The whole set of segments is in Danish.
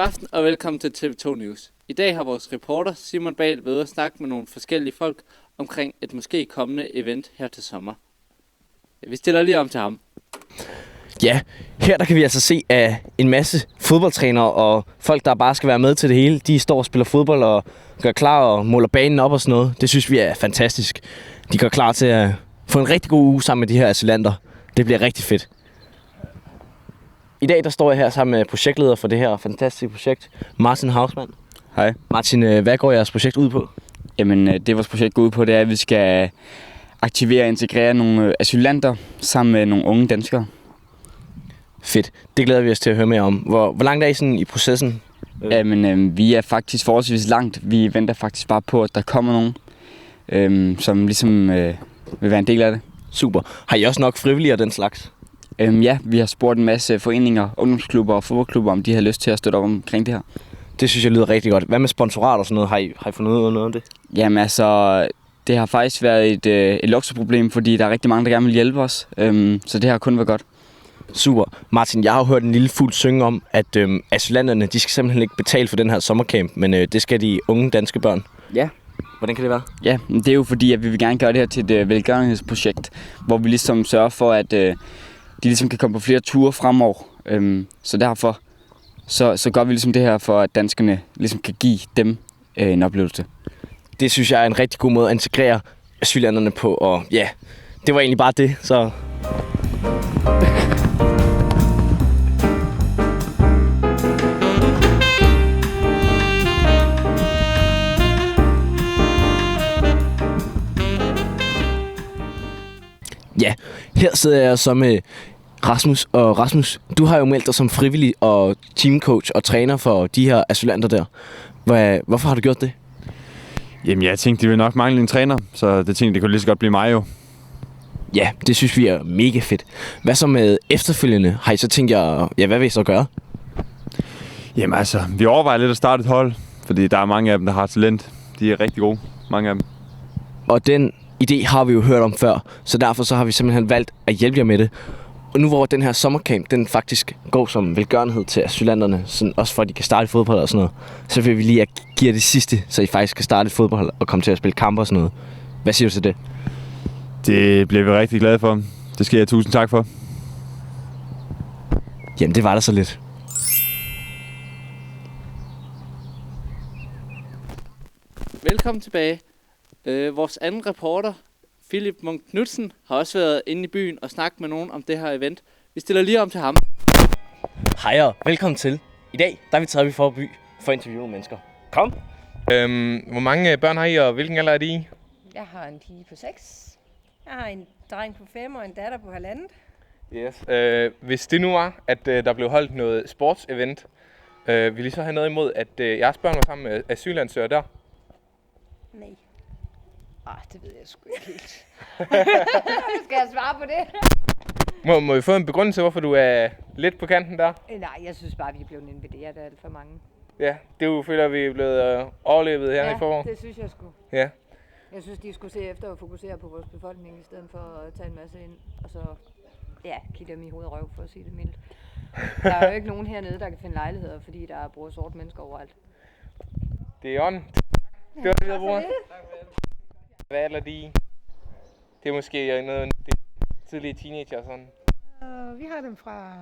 aften og velkommen til TV2 News. I dag har vores reporter Simon Bahl været at snakke med nogle forskellige folk omkring et måske kommende event her til sommer. Vi stiller lige om til ham. Ja, her der kan vi altså se, at en masse fodboldtrænere og folk, der bare skal være med til det hele, de står og spiller fodbold og gør klar og måler banen op og sådan noget. Det synes vi er fantastisk. De gør klar til at få en rigtig god uge sammen med de her asylanter. Det bliver rigtig fedt. I dag der står jeg her sammen med projektleder for det her fantastiske projekt, Martin Hausmann. Hej. Martin, hvad går jeres projekt ud på? Jamen, det vores projekt går ud på, det er, at vi skal aktivere og integrere nogle asylanter sammen med nogle unge danskere. Fedt. Det glæder vi os til at høre mere om. Hvor langt er I sådan i processen? Jamen, vi er faktisk forholdsvis langt. Vi venter faktisk bare på, at der kommer nogen, som ligesom vil være en del af det. Super. Har I også nok frivillige og den slags? Ja, vi har spurgt en masse foreninger, ungdomsklubber og fodboldklubber, om de har lyst til at støtte op omkring det her. Det synes jeg lyder rigtig godt. Hvad med sponsorat og sådan noget? Har I fundet ud af noget om det? Jamen altså, det har faktisk været et luksusproblem, fordi der er rigtig mange, der gerne vil hjælpe os. Så det har kun været godt. Super. Martin, jeg har jo hørt en lille fugl synge om, at asylanterne, de skal simpelthen ikke betale for den her sommercamp, men det skal de unge danske børn. Ja. Hvordan kan det være? Ja, det er jo fordi, at vi vil gerne gøre det her til et velgørenhedsprojekt, hvor vi ligesom sørger for, at de ligesom kan komme på flere ture fremover. Så derfor så gør vi ligesom det her for, at danskerne ligesom kan give dem en oplevelse. Det synes jeg er en rigtig god måde at integrere asylanterne på, og ja, det var egentlig bare det, så... Ja, her sidder jeg så med Rasmus. Og Rasmus, du har jo meldt dig som frivillig og teamcoach og træner for de her asylanter der. Hvorfor har du gjort det? Jamen, jeg tænkte, de ville nok mangle en træner, så det tænkte, det kunne lige så godt blive mig jo. Ja, det synes vi er mega fedt. Hvad så med efterfølgende? Har I så tænkt jer, hvad vil I så gøre? Jamen altså, vi overvejer lidt at starte et hold, fordi der er mange af dem, der har talent. De er rigtig gode, mange af dem. Og den idé har vi jo hørt om før, så derfor så har vi simpelthen valgt at hjælpe jer med det. Og nu hvor den her sommercamp, den faktisk går som velgørenhed til asylanterne, sådan også for at de kan starte fodbold og sådan noget, så vil vi lige at give jer det sidste, så I faktisk kan starte fodbold og komme til at spille kampe og sådan noget. Hvad siger du til det? Det bliver vi rigtig glade for. Det skal jeg tusind tak for. Jamen, det var der så lidt. Velkommen tilbage. Vores anden reporter, Philip Munk Knudsen, har også været inde i byen og snakket med nogen om det her event. Vi stiller lige om til ham. Hej og velkommen til. I dag der er vi taget for by for at interviewe nogle mennesker. Kom. Hvor mange børn har I, og hvilken alder er de i? Jeg har en pige på 6. Jeg har en dreng på 5 og en datter på 1,5. Yes. Hvis det nu var, at der blev holdt noget sportsevent, vil I så have noget imod, at jeres børn var sammen med asylansøgere der? Nej. Det ved jeg sgu ikke helt. Skal jeg svare på det? Må vi få en begrundelse, hvorfor du er lidt på kanten der? Nej, jeg synes bare, vi er blevet inviteret af alt for mange. Ja, det føler vi er blevet overlevet her i forår. Ja, det synes jeg sgu. Ja. Jeg synes, de skulle se efter at fokusere på vores befolkning, i stedet for at tage en masse ind, og så kigge dem i hoved og røv, for at sige det mildt. Der er jo ikke nogen hernede, der kan finde lejligheder, fordi der bor sorte mennesker overalt. Det er ånden. Det var det, jeg bruger. Hvad alder de i? Det er måske noget tidlige teenager og sådan. Vi har dem fra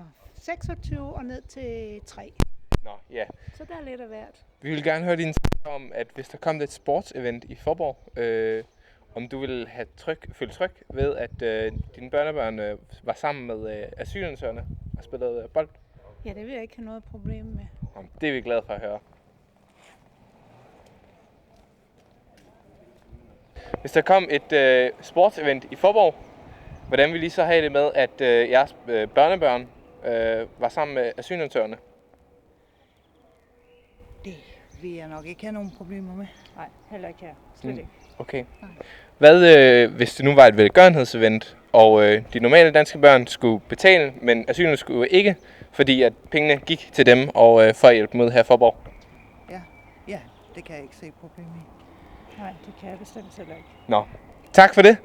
26 og ned til 3. Nå, ja. Så der er lidt af hvert. Vi vil gerne høre din snak om, at hvis der kom et sportsevent i Faaborg, om du ville have føle tryg ved, at dine børnebørn var sammen med asylansøgerne og spillede bold. Ja, det vil jeg ikke have noget problem med. Det er vi glade for at høre. Hvis der kom et sportsevent i Faaborg, hvordan ville I så have det med, at jeres børnebørn var sammen med asylansøgerne? Det vil jeg nok ikke have nogen problemer med. Nej, heller ikke her. Slet ikke. Okay. Hvad hvis det nu var et velgørenhedsevent, og de normale danske børn skulle betale, men asylerne skulle ikke, fordi at pengene gik til dem og for at hjælpe med her i Faaborg? Ja, det kan jeg ikke se problem i. Nej, det kan jeg bestemt heller ikke. Nå, tak for det.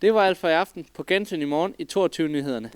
Det var alt for i aften. På gensyn i morgen i 22 nyhederne.